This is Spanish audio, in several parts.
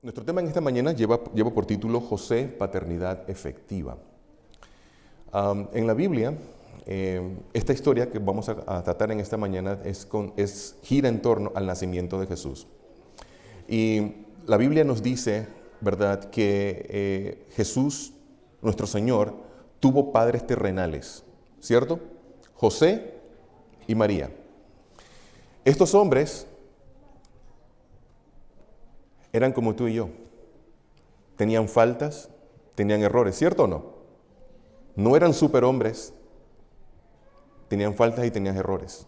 Nuestro tema en esta mañana lleva por título José, paternidad efectiva. En la Biblia, esta historia que vamos a tratar en esta mañana gira en torno al nacimiento de Jesús. Y la Biblia nos dice, ¿verdad?, que Jesús, nuestro Señor, tuvo padres terrenales, ¿cierto? José y María. Estos hombres eran como tú y yo. Tenían faltas, tenían errores, ¿cierto o no? No eran superhombres, tenían faltas y tenían errores.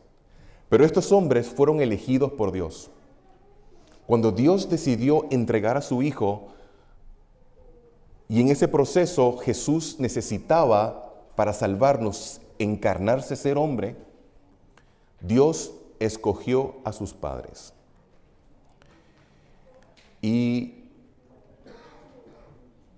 Pero estos hombres fueron elegidos por Dios. Cuando Dios decidió entregar a su Hijo, y en ese proceso Jesús necesitaba, para salvarnos, encarnarse, ser hombre, Dios escogió a sus padres. Y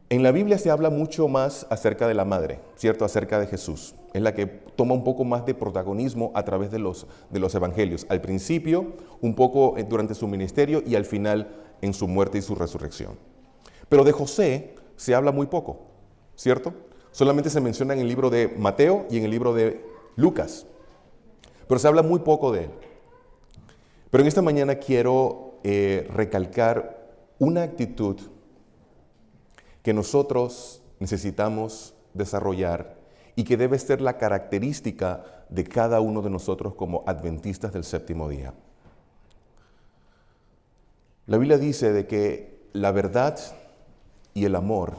en la Biblia se habla mucho más acerca de la madre, ¿cierto? Acerca de Jesús. Es la que toma un poco más de protagonismo a través de los evangelios. Al principio, un poco durante su ministerio y al final en su muerte y su resurrección. Pero de José se habla muy poco, ¿cierto? Solamente se menciona en el libro de Mateo y en el libro de Lucas. Pero se habla muy poco de él. Pero en esta mañana quiero recalcar una actitud que nosotros necesitamos desarrollar y que debe ser la característica de cada uno de nosotros como adventistas del séptimo día. La Biblia dice de que la verdad y el amor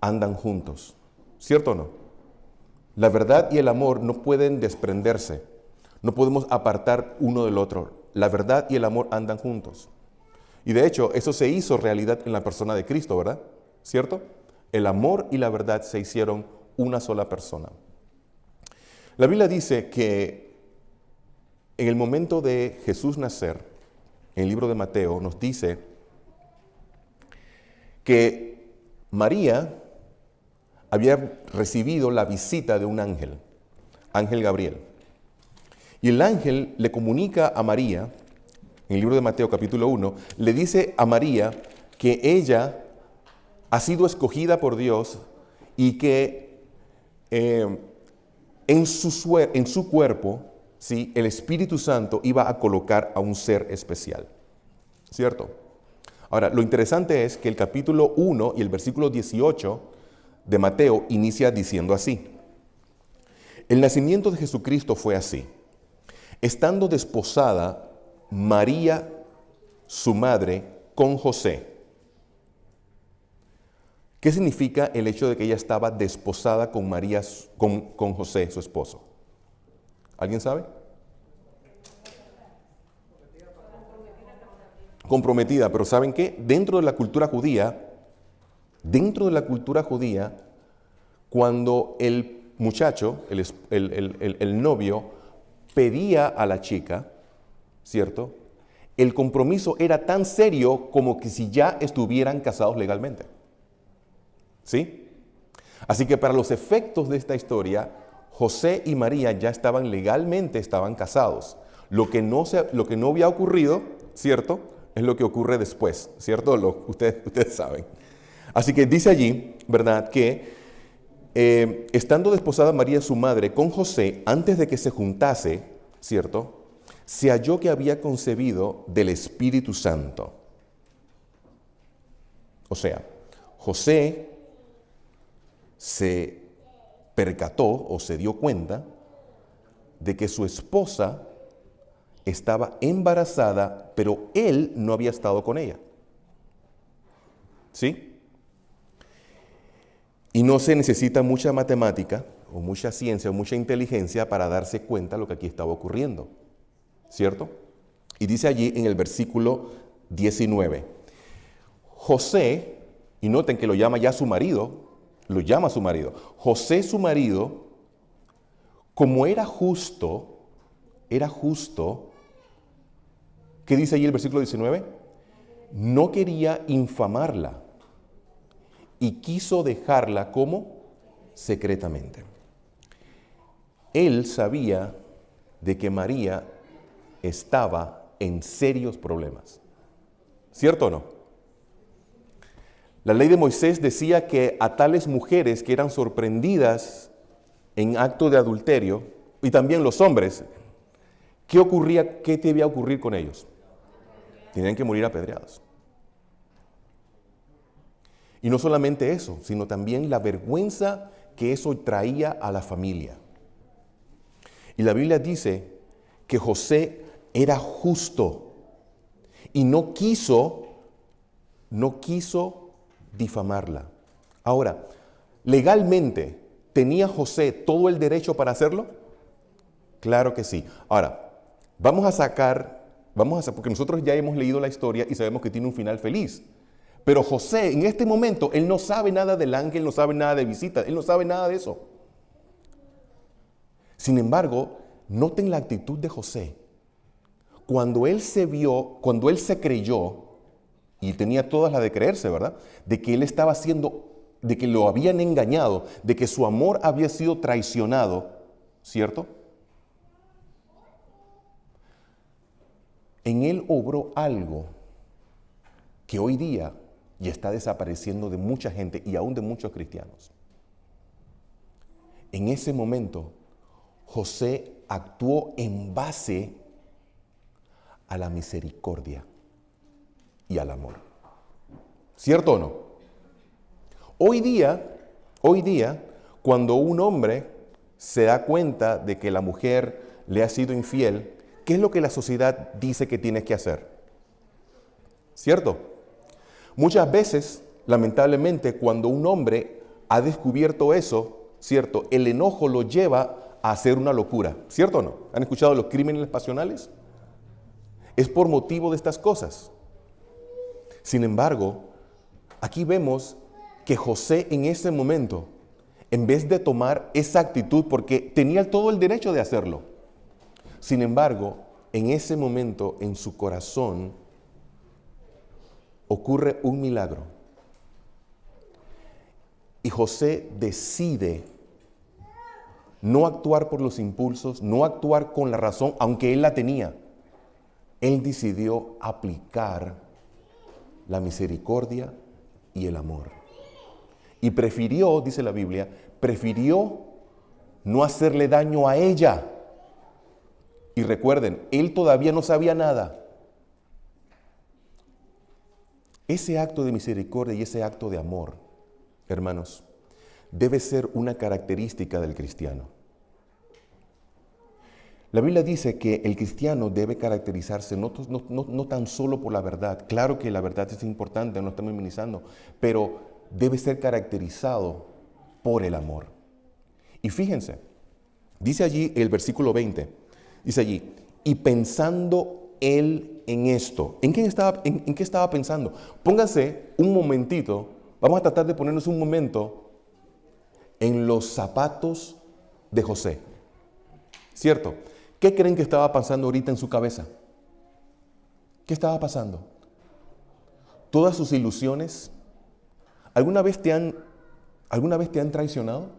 andan juntos, ¿cierto o no? La verdad y el amor no pueden desprenderse, no podemos apartar uno del otro. La verdad y el amor andan juntos. Y de hecho, eso se hizo realidad en la persona de Cristo, ¿verdad? ¿Cierto? El amor y la verdad se hicieron una sola persona. La Biblia dice que en el momento de Jesús nacer, en el libro de Mateo, nos dice que María había recibido la visita de un ángel, ángel Gabriel. Y el ángel le comunica a María, en el libro de Mateo capítulo 1, le dice a María que ella ha sido escogida por Dios y que en su cuerpo, ¿sí?, el Espíritu Santo iba a colocar a un ser especial, ¿cierto? Ahora, lo interesante es que el capítulo 1 y el versículo 18 de Mateo inicia diciendo así: el nacimiento de Jesucristo fue así. Estando desposada María, su madre, con José. ¿Qué significa el hecho de que ella estaba desposada con María, con José, su esposo? ¿Alguien sabe? Comprometida, pero ¿saben qué? Dentro de la cultura judía, cuando el muchacho, el novio, pedía a la chica, ¿cierto?, el compromiso era tan serio como que si ya estuvieran casados legalmente. ¿Sí? Así que para los efectos de esta historia, José y María ya estaban casados. Lo que no había ocurrido, ¿cierto?, es lo que ocurre después, ¿cierto? Ustedes saben. Así que dice allí, ¿verdad?, que estando desposada María, su madre, con José, antes de que se juntase, ¿cierto?, se halló que había concebido del Espíritu Santo. O sea, José se percató o se dio cuenta de que su esposa estaba embarazada, pero él no había estado con ella. ¿Sí? Y no se necesita mucha matemática o mucha ciencia o mucha inteligencia para darse cuenta de lo que aquí estaba ocurriendo, ¿cierto? Y dice allí en el versículo 19, José, y noten que lo llama ya su marido, José su marido, como era justo, ¿qué dice allí el versículo 19? No quería infamarla y quiso dejarla como secretamente. Él sabía de que María estaba en serios problemas. ¿Cierto o no? La ley de Moisés decía que a tales mujeres que eran sorprendidas en acto de adulterio, y también los hombres, ¿qué ocurría? ¿Qué debía ocurrir con ellos? Tenían que morir apedreados. Y no solamente eso, sino también la vergüenza que eso traía a la familia. Y la Biblia dice que José era justo y no quiso difamarla. Ahora, legalmente, ¿tenía José todo el derecho para hacerlo? Claro que sí. Ahora, porque nosotros ya hemos leído la historia y sabemos que tiene un final feliz. Pero José, en este momento, él no sabe nada del ángel, no sabe nada de visita, él no sabe nada de eso. Sin embargo, noten la actitud de José. Cuando él se creyó, y tenía todas las de creerse, ¿verdad? De que él estaba haciendo, de que lo habían engañado, de que su amor había sido traicionado, ¿cierto? En él obró algo que hoy día ya está desapareciendo de mucha gente y aún de muchos cristianos. En ese momento, José actuó en base a la misericordia y al amor. ¿Cierto o no? Hoy día, cuando un hombre se da cuenta de que la mujer le ha sido infiel, ¿qué es lo que la sociedad dice que tienes que hacer? ¿Cierto? Muchas veces, lamentablemente, cuando un hombre ha descubierto eso, ¿cierto? El enojo lo lleva a hacer una locura. ¿Cierto o no? ¿Han escuchado los crímenes pasionales? Es por motivo de estas cosas. Sin embargo, aquí vemos que José en ese momento, en vez de tomar esa actitud, porque tenía todo el derecho de hacerlo, sin embargo, en ese momento, en su corazón, ocurre un milagro. Y José decide no actuar por los impulsos, no actuar con la razón, aunque él la tenía. Él decidió aplicar la misericordia y el amor. Y prefirió, dice la Biblia, no hacerle daño a ella. Y recuerden, él todavía no sabía nada. Ese acto de misericordia y ese acto de amor, hermanos, debe ser una característica del cristiano. La Biblia dice que el cristiano debe caracterizarse no tan solo por la verdad. Claro que la verdad es importante, no estamos minimizando, pero debe ser caracterizado por el amor. Y fíjense, dice allí el versículo 20, dice allí, y pensando él en esto. ¿En qué estaba pensando? Pónganse un momentito, vamos a tratar de ponernos un momento en los zapatos de José. ¿Cierto? ¿Qué creen que estaba pasando ahorita en su cabeza? ¿Qué estaba pasando? Todas sus ilusiones. ¿Alguna vez te han traicionado?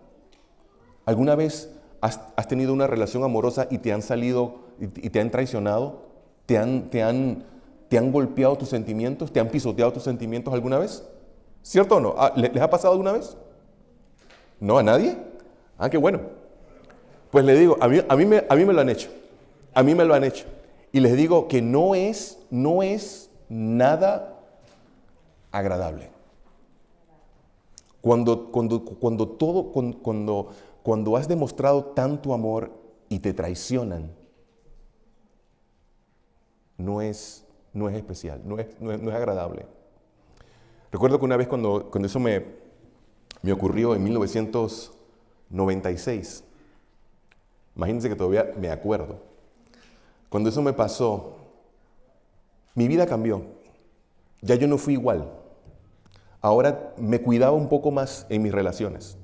¿Alguna vez has tenido una relación amorosa y te han salido y te han traicionado? ¿Te han golpeado tus sentimientos? ¿Te han pisoteado tus sentimientos alguna vez? ¿Cierto o no? ¿Les ha pasado alguna vez? ¿No? ¿A nadie? Ah, qué bueno. Pues le digo, a mí me lo han hecho. A mí me lo han hecho. Y les digo que no es nada agradable. Cuando has demostrado tanto amor y te traicionan, no es especial, no es agradable. Recuerdo que una vez cuando eso me ocurrió en 1996, imagínense que todavía me acuerdo. Cuando eso me pasó, mi vida cambió. Ya yo no fui igual. Ahora me cuidaba un poco más en mis relaciones.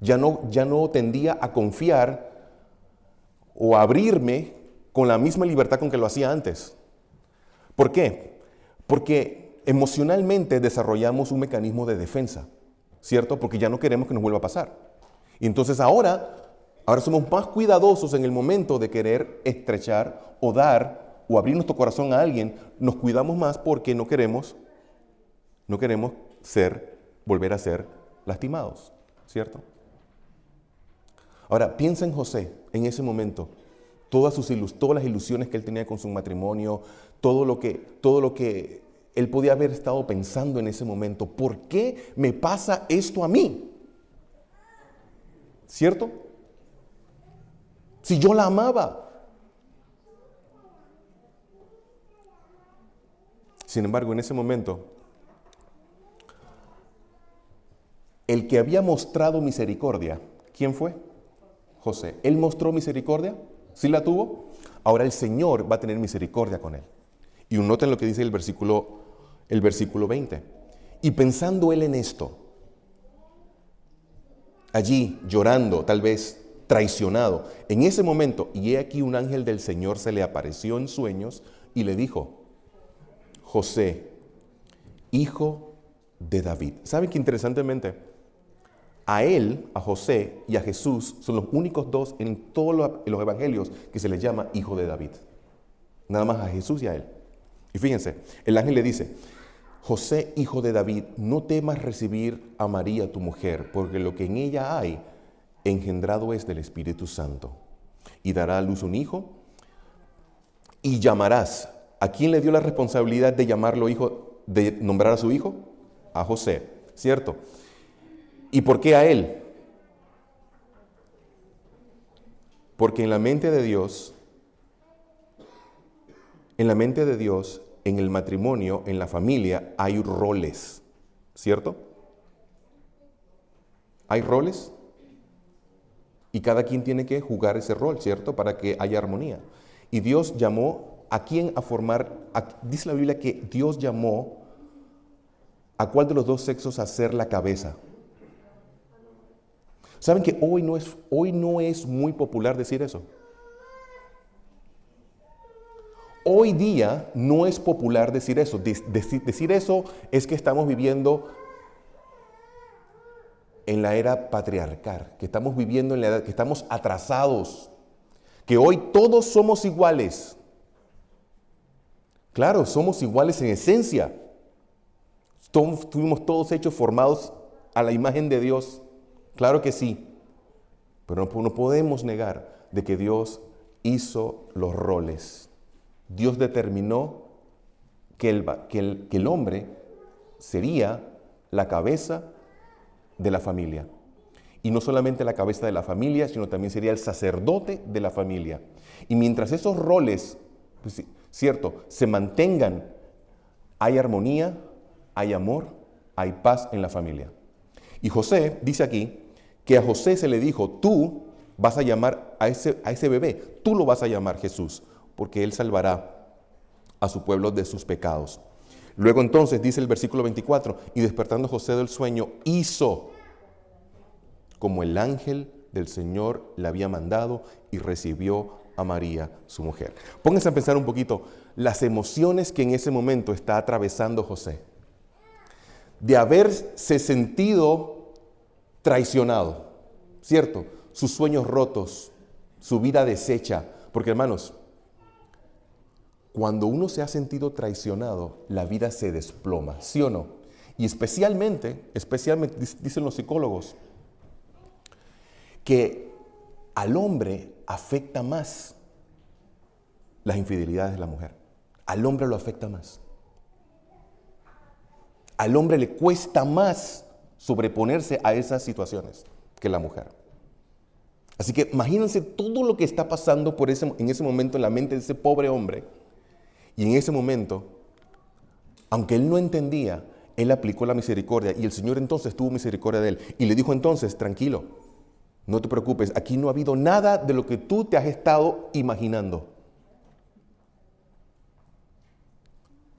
Ya no tendía a confiar o a abrirme con la misma libertad con que lo hacía antes. ¿Por qué? Porque emocionalmente desarrollamos un mecanismo de defensa, ¿cierto? Porque ya no queremos que nos vuelva a pasar. Y entonces ahora somos más cuidadosos en el momento de querer estrechar o dar o abrir nuestro corazón a alguien, nos cuidamos más porque no queremos volver a ser lastimados, ¿cierto? Ahora, piensa en José en ese momento, todas las ilusiones que él tenía con su matrimonio, todo lo que él podía haber estado pensando en ese momento. ¿Por qué me pasa esto a mí? ¿Cierto? Si yo la amaba. Sin embargo, en ese momento, el que había mostrado misericordia, ¿quién fue? José. ¿Él mostró misericordia? ¿Sí la tuvo? Ahora el Señor va a tener misericordia con él. Y noten lo que dice el versículo 20. Y pensando él en esto, allí llorando, tal vez traicionado, en ese momento, y he aquí un ángel del Señor se le apareció en sueños y le dijo: José, hijo de David. ¿Saben que interesantemente a él, a José y a Jesús son los únicos dos en todos los evangelios que se les llama hijo de David? Nada más a Jesús y a él. Y fíjense, el ángel le dice: José, hijo de David, no temas recibir a María tu mujer, porque lo que en ella hay engendrado es del Espíritu Santo. Y dará a luz un hijo y llamarás. ¿A quién le dio la responsabilidad de llamarlo hijo, de nombrar a su hijo? A José, ¿cierto? ¿Y por qué a él? Porque en la mente de Dios, en el matrimonio, en la familia, hay roles, ¿cierto? Hay roles y cada quien tiene que jugar ese rol, ¿cierto? Para que haya armonía. Y Dios llamó a quién a formar, dice la Biblia que Dios llamó a cuál de los dos sexos a ser la cabeza. ¿Saben que hoy no es muy popular decir eso? Hoy día no es popular decir eso. Decir eso es que estamos viviendo en la era patriarcal, que estamos viviendo en la edad, que estamos atrasados, que hoy todos somos iguales. Claro, somos iguales en esencia. Fuimos todos hechos, formados a la imagen de Dios. Claro que sí. Pero no podemos negar de que Dios hizo los roles. Dios determinó que el hombre sería la cabeza de la familia. Y no solamente la cabeza de la familia, sino también sería el sacerdote de la familia. Y mientras esos roles, pues, cierto, se mantengan, hay armonía, hay amor, hay paz en la familia. Y José dice aquí que a José se le dijo: tú vas a llamar a ese bebé, tú lo vas a llamar Jesús, porque él salvará a su pueblo de sus pecados. Luego entonces dice el versículo 24, y despertando José del sueño, hizo como el ángel del Señor le había mandado y recibió a María, su mujer. Pónganse a pensar un poquito las emociones que en ese momento está atravesando José. De haberse sentido traicionado, ¿cierto? Sus sueños rotos, su vida deshecha. Porque hermanos, cuando uno se ha sentido traicionado, la vida se desploma, ¿sí o no? Y especialmente dicen los psicólogos, que al hombre afecta más las infidelidades de la mujer. Al hombre lo afecta más. Al hombre le cuesta más sobreponerse a esas situaciones que la mujer. Así que imagínense todo lo que está pasando en ese momento en la mente de ese pobre hombre. Y en ese momento, aunque él no entendía, él aplicó la misericordia y el Señor entonces tuvo misericordia de él. Y le dijo entonces: tranquilo, no te preocupes, aquí no ha habido nada de lo que tú te has estado imaginando.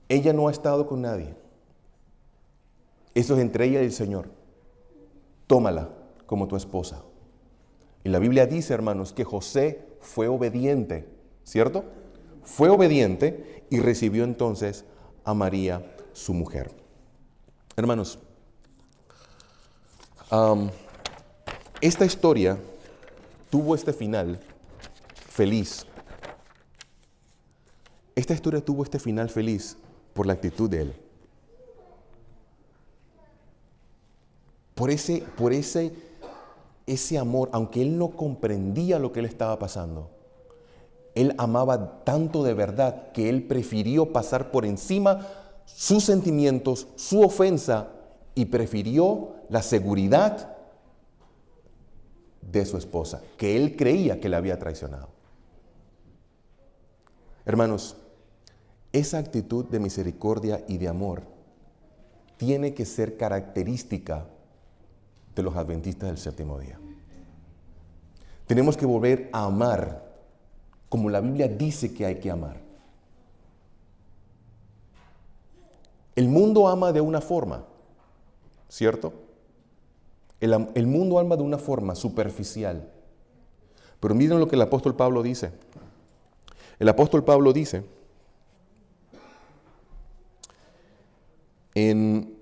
Ella no ha estado con nadie. Eso es entre ella y el Señor. Tómala como tu esposa. Y la Biblia dice, hermanos, que José fue obediente, ¿cierto? Fue obediente y recibió entonces a María, su mujer. Hermanos, esta historia tuvo este final feliz. Esta historia tuvo este final feliz por la actitud de él. Por ese amor, aunque él no comprendía lo que le estaba pasando, él amaba tanto de verdad que él prefirió pasar por encima sus sentimientos, su ofensa, y prefirió la seguridad de su esposa, que él creía que le había traicionado. Hermanos, esa actitud de misericordia y de amor tiene que ser característica de los adventistas del séptimo día. Tenemos que volver a amar como la Biblia dice que hay que amar. El mundo ama de una forma, ¿cierto? El mundo ama de una forma superficial. Pero miren lo que el apóstol Pablo dice. El apóstol Pablo dice el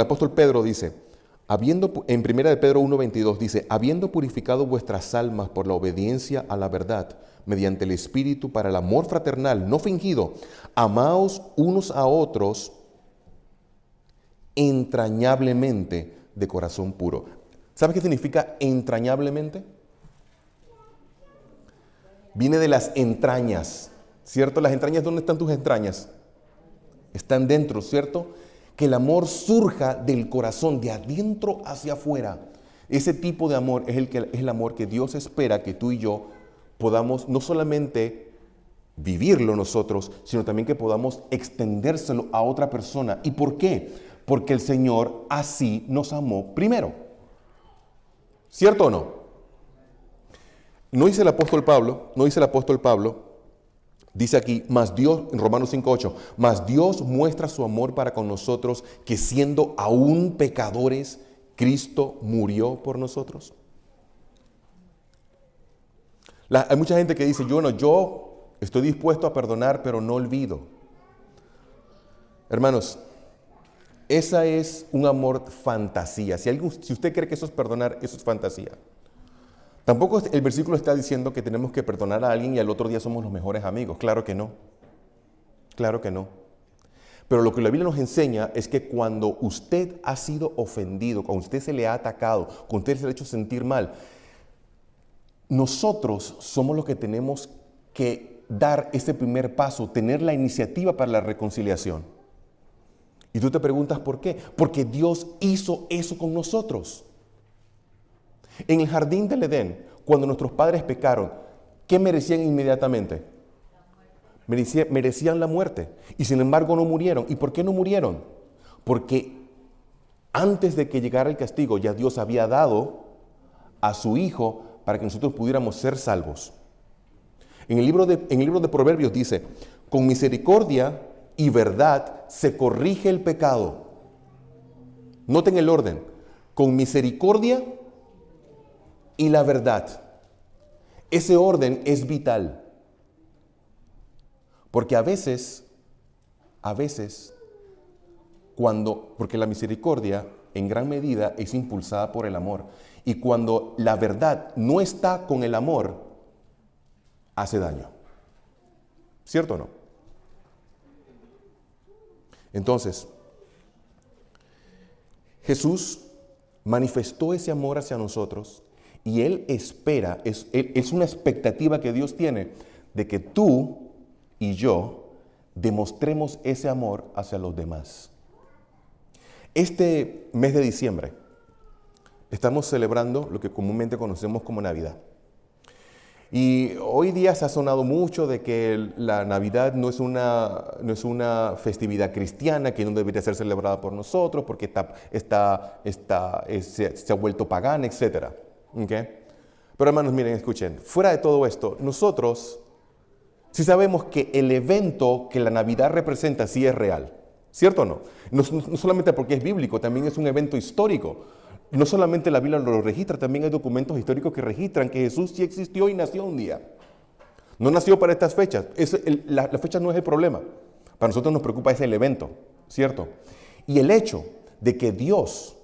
apóstol Pedro dice, en 1 de Pedro 1:22 dice, habiendo purificado vuestras almas por la obediencia a la verdad, mediante el Espíritu para el amor fraternal, no fingido, amaos unos a otros entrañablemente de corazón puro. ¿Sabes qué significa entrañablemente? Viene de las entrañas, ¿cierto? Las entrañas, ¿dónde están tus entrañas? Están dentro, ¿cierto? Que el amor surja del corazón, de adentro hacia afuera. Ese tipo de amor es el amor que Dios espera que tú y yo podamos no solamente vivirlo nosotros, sino también que podamos extendérselo a otra persona. ¿Y por qué? Porque el Señor así nos amó primero. ¿Cierto o no? No dice el apóstol Pablo, dice aquí, mas Dios, en Romanos 5:8, mas Dios muestra su amor para con nosotros, que siendo aún pecadores, Cristo murió por nosotros. Hay mucha gente que dice, yo estoy dispuesto a perdonar, pero no olvido. Hermanos, esa es un amor fantasía. Si usted cree que eso es perdonar, eso es fantasía. Tampoco el versículo está diciendo que tenemos que perdonar a alguien y al otro día somos los mejores amigos. Claro que no. Claro que no. Pero lo que la Biblia nos enseña es que cuando usted ha sido ofendido, cuando usted se le ha atacado, cuando usted se le ha hecho sentir mal, nosotros somos los que tenemos que dar ese primer paso, tener la iniciativa para la reconciliación. Y tú te preguntas ¿por qué? Porque Dios hizo eso con nosotros. En el jardín del Edén, cuando nuestros padres pecaron, ¿qué merecían inmediatamente? Merecían la muerte. Y sin embargo no murieron. ¿Y por qué no murieron? Porque antes de que llegara el castigo, ya Dios había dado a su Hijo para que nosotros pudiéramos ser salvos. En el libro de Proverbios dice, con misericordia y verdad se corrige el pecado. Noten el orden. Con misericordia y la verdad. Ese orden es vital. Porque a veces, porque la misericordia en gran medida es impulsada por el amor. Y cuando la verdad no está con el amor, hace daño. ¿Cierto o no? Entonces, Jesús manifestó ese amor hacia nosotros y Él espera, es una expectativa que Dios tiene de que tú y yo demostremos ese amor hacia los demás. Este mes de diciembre estamos celebrando lo que comúnmente conocemos como Navidad. Y hoy día se ha sonado mucho de que la Navidad no es una festividad cristiana, que no debería ser celebrada por nosotros porque se ha vuelto pagana, etc. ¿Okay? Pero hermanos, miren, escuchen, fuera de todo esto, nosotros sí sabemos que el evento que la Navidad representa sí es real, ¿cierto o no? No solamente porque es bíblico, también es un evento histórico. No solamente la Biblia lo registra, también hay documentos históricos que registran que Jesús sí existió y nació un día. No nació para estas fechas. La fecha no es el problema. Para nosotros nos preocupa es el evento, ¿cierto? Y el hecho de que Dios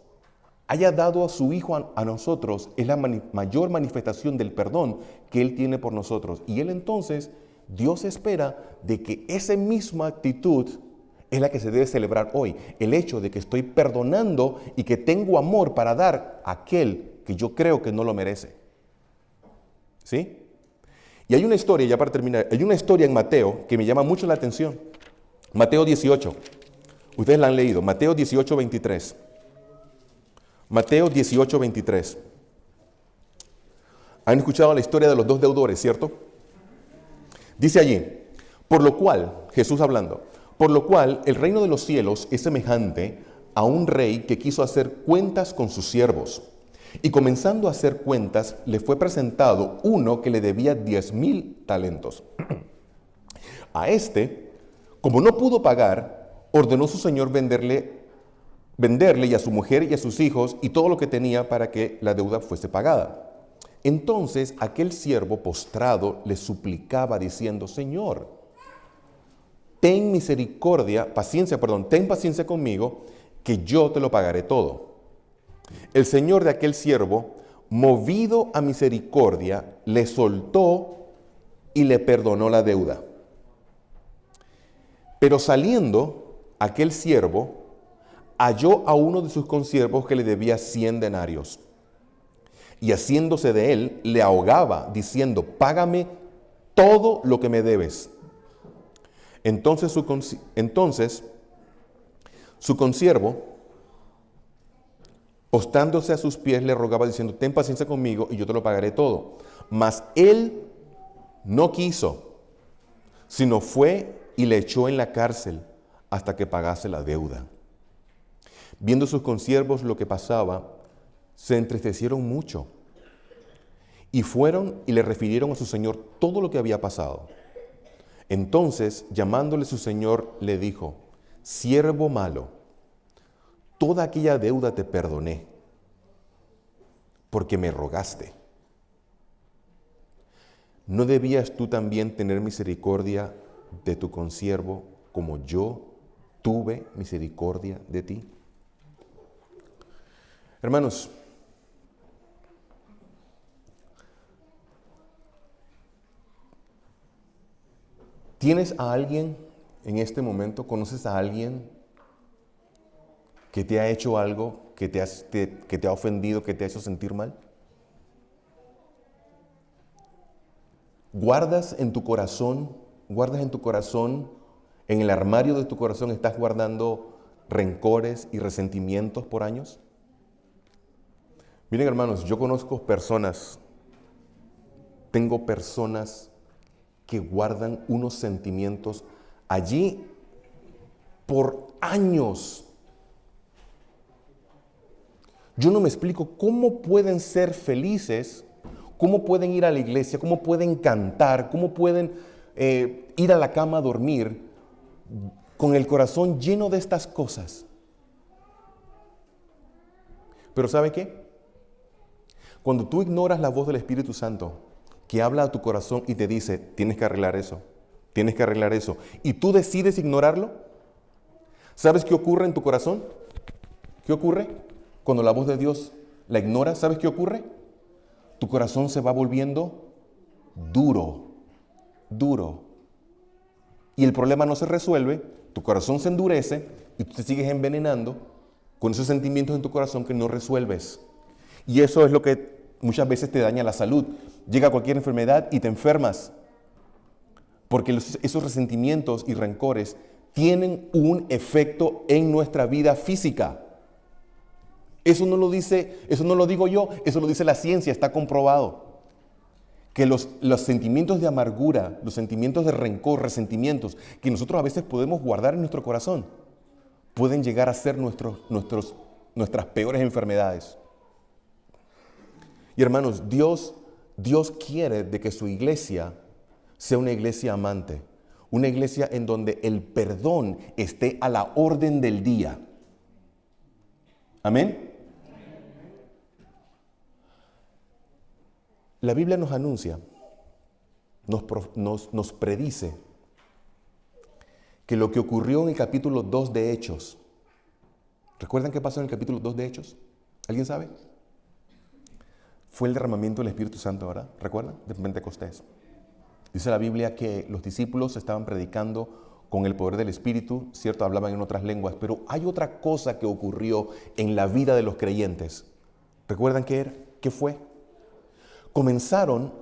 haya dado a su Hijo a nosotros es la mayor manifestación del perdón que Él tiene por nosotros. Y Él entonces Dios espera de que esa misma actitud es la que se debe celebrar hoy. El hecho de que estoy perdonando y que tengo amor para dar a aquel que yo creo que no lo merece. ¿Sí? Y hay una historia, ya para terminar, hay una historia en Mateo que me llama mucho la atención. Mateo 18. Ustedes la han leído. Mateo 18, 23. Mateo 18, 23. Han escuchado la historia de los dos deudores, ¿cierto? Dice allí, por lo cual, Jesús hablando, por lo cual el reino de los cielos es semejante a un rey que quiso hacer cuentas con sus siervos. Y comenzando a hacer cuentas, le fue presentado uno que le debía 10,000 talentos. A este, como no pudo pagar, ordenó su señor venderle y a su mujer y a sus hijos y todo lo que tenía para que la deuda fuese pagada. Entonces aquel siervo postrado le suplicaba diciendo, Señor, ten paciencia conmigo, que yo te lo pagaré todo. El señor de aquel siervo, movido a misericordia, le soltó y le perdonó la deuda. Pero saliendo aquel siervo, halló a uno de sus consiervos que le debía 100 denarios. Y haciéndose de él, le ahogaba, diciendo, págame todo lo que me debes. Entonces su consiervo, postándose a sus pies, le rogaba, diciendo, ten paciencia conmigo y yo te lo pagaré todo. Mas él no quiso, sino fue y le echó en la cárcel hasta que pagase la deuda. Viendo sus consiervos lo que pasaba, se entristecieron mucho y fueron y le refirieron a su señor todo lo que había pasado. Entonces, llamándole su señor, le dijo, siervo malo, toda aquella deuda te perdoné, porque me rogaste. ¿No debías tú también tener misericordia de tu consiervo como yo tuve misericordia de ti? Hermanos, ¿tienes a alguien en este momento? ¿Conoces a alguien que te ha hecho algo, que te ha ofendido, que te ha hecho sentir mal? ¿Guardas en tu corazón, en el armario de tu corazón, estás guardando rencores y resentimientos por años? Miren, hermanos, yo tengo personas que guardan unos sentimientos allí por años. Yo no me explico cómo pueden ser felices, cómo pueden ir a la iglesia, cómo pueden cantar, cómo pueden ir a la cama a dormir con el corazón lleno de estas cosas. Pero ¿sabe qué? Cuando tú ignoras la voz del Espíritu Santo, que habla a tu corazón y te dice, tienes que arreglar eso, y tú decides ignorarlo, ¿sabes qué ocurre en tu corazón? ¿Qué ocurre cuando la voz de Dios la ignoras? ¿Sabes qué ocurre? Tu corazón se va volviendo duro. Y el problema no se resuelve, tu corazón se endurece y tú te sigues envenenando con esos sentimientos en tu corazón que no resuelves. Y eso es lo que muchas veces te daña la salud. Llega cualquier enfermedad y te enfermas. Porque esos resentimientos y rencores tienen un efecto en nuestra vida física. Eso no lo digo yo, eso lo dice la ciencia, está comprobado. Que los sentimientos de amargura, los sentimientos de rencor, resentimientos que nosotros a veces podemos guardar en nuestro corazón, pueden llegar a ser nuestras peores enfermedades. Y hermanos, Dios quiere de que su iglesia sea una iglesia amante, una iglesia en donde el perdón esté a la orden del día. Amén. La Biblia nos anuncia, nos predice que lo que ocurrió en el capítulo 2 de Hechos, ¿recuerdan qué pasó en el capítulo 2 de Hechos? ¿Alguien sabe? Fue el derramamiento del Espíritu Santo, ¿verdad? ¿Recuerdan? De Pentecostés. Dice la Biblia que los discípulos estaban predicando con el poder del Espíritu, ¿cierto? Hablaban en otras lenguas, pero hay otra cosa que ocurrió en la vida de los creyentes. ¿Recuerdan qué era? ¿Qué fue? Comenzaron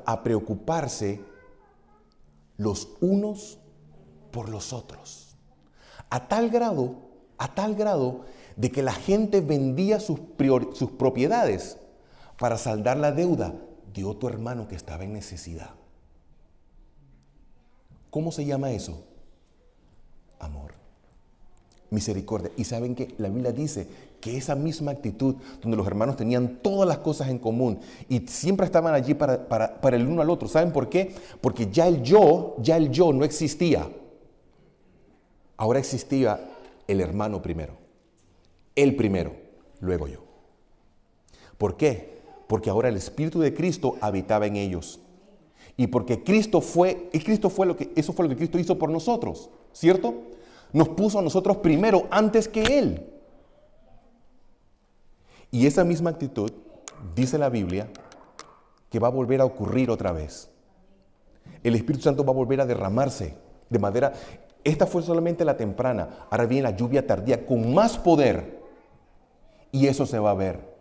a preocuparse los unos por los otros. A tal grado de que la gente vendía sus propiedades para saldar la deuda de otro hermano que estaba en necesidad. ¿Cómo se llama eso? Amor, misericordia. Y saben que la Biblia dice que esa misma actitud, donde los hermanos tenían todas las cosas en común y siempre estaban allí para el uno al otro. ¿Saben por qué? Porque ya el yo no existía. Ahora existía el hermano primero. Él primero, luego yo. ¿Por qué? Porque ahora el Espíritu de Cristo habitaba en ellos. Y porque eso fue lo que Cristo hizo por nosotros, ¿cierto? Nos puso a nosotros primero antes que Él. Y esa misma actitud, dice la Biblia, que va a volver a ocurrir otra vez. El Espíritu Santo va a volver a derramarse de manera. Esta fue solamente la temprana, ahora viene la lluvia tardía con más poder. Y eso se va a ver.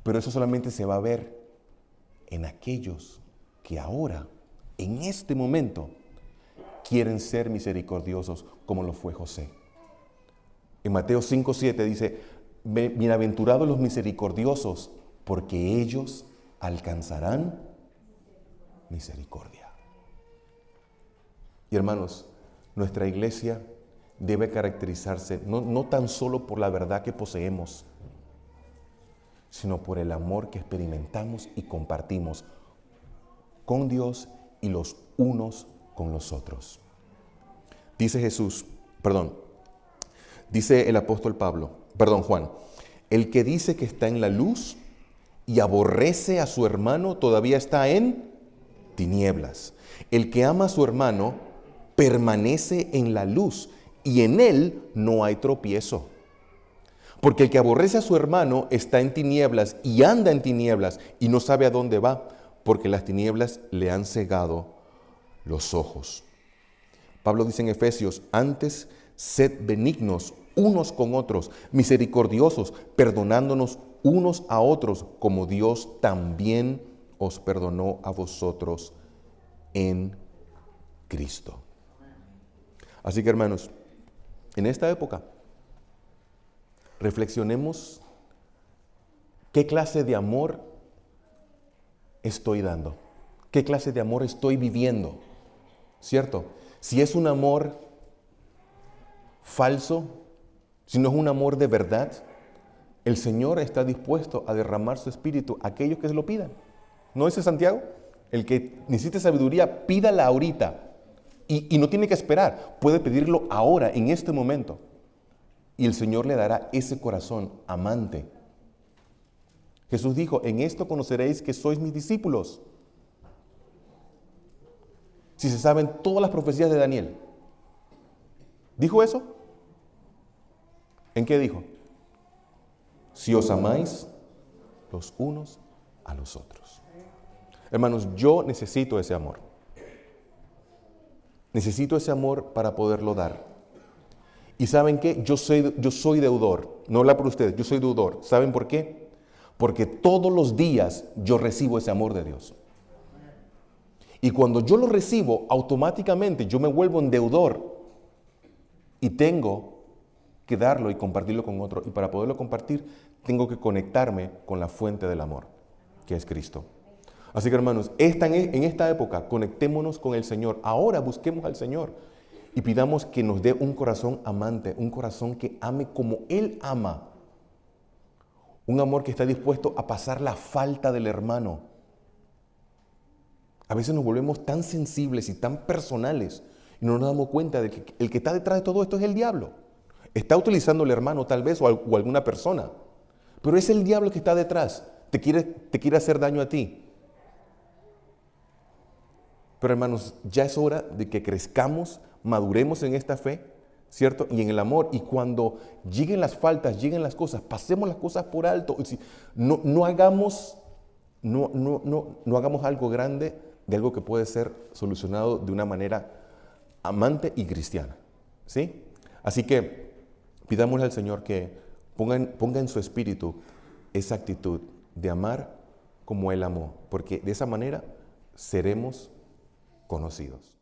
Pero eso solamente se va a ver en aquellos que ahora, en este momento, quieren ser misericordiosos como lo fue José. En Mateo 5:7 dice, bienaventurados los misericordiosos, porque ellos alcanzarán misericordia. Y hermanos, nuestra iglesia debe caracterizarse no tan solo por la verdad que poseemos, sino por el amor que experimentamos y compartimos con Dios y los unos con los otros. Dice el apóstol Juan, el que dice que está en la luz y aborrece a su hermano todavía está en tinieblas. El que ama a su hermano permanece en la luz y en él no hay tropiezo. Porque el que aborrece a su hermano está en tinieblas y anda en tinieblas y no sabe a dónde va, porque las tinieblas le han cegado los ojos. Pablo dice en Efesios, antes sed benignos unos con otros, misericordiosos, perdonándonos unos a otros, como Dios también os perdonó a vosotros en Cristo. Así que hermanos, en esta época, reflexionemos qué clase de amor estoy dando, qué clase de amor estoy viviendo, ¿cierto? Si es un amor falso, si no es un amor de verdad, el Señor está dispuesto a derramar su espíritu a aquellos que se lo pidan. ¿No dice Santiago? El que necesite sabiduría, pídala ahorita. Y no tiene que esperar, puede pedirlo ahora, en este momento. Y el Señor le dará ese corazón amante. Jesús dijo, en esto conoceréis que sois mis discípulos. Si se saben todas las profecías de Daniel. ¿Dijo eso? ¿En qué dijo? Si os amáis los unos a los otros. Hermanos, yo necesito ese amor. Necesito ese amor para poderlo dar. ¿Y saben qué? Yo soy deudor. No habla por ustedes, yo soy deudor. ¿Saben por qué? Porque todos los días yo recibo ese amor de Dios. Y cuando yo lo recibo, automáticamente yo me vuelvo un deudor. Y tengo que darlo y compartirlo con otro. Y para poderlo compartir, tengo que conectarme con la fuente del amor, que es Cristo. Así que hermanos, en esta época, conectémonos con el Señor. Ahora busquemos al Señor y pidamos que nos dé un corazón amante, un corazón que ame como Él ama. Un amor que está dispuesto a pasar la falta del hermano. A veces nos volvemos tan sensibles y tan personales y no nos damos cuenta de que el que está detrás de todo esto es el diablo. Está utilizando el hermano tal vez o alguna persona, pero es el diablo que está detrás. Te quiere hacer daño a ti. Pero hermanos, ya es hora de que crezcamos, maduremos en esta fe, ¿cierto? Y en el amor. Y cuando lleguen las faltas, lleguen las cosas, pasemos las cosas por alto. No hagamos no hagamos algo grande de algo que puede ser solucionado de una manera amante y cristiana, ¿sí? Así que pidámosle al Señor que ponga en su espíritu esa actitud de amar como Él amó, porque de esa manera seremos conocidos.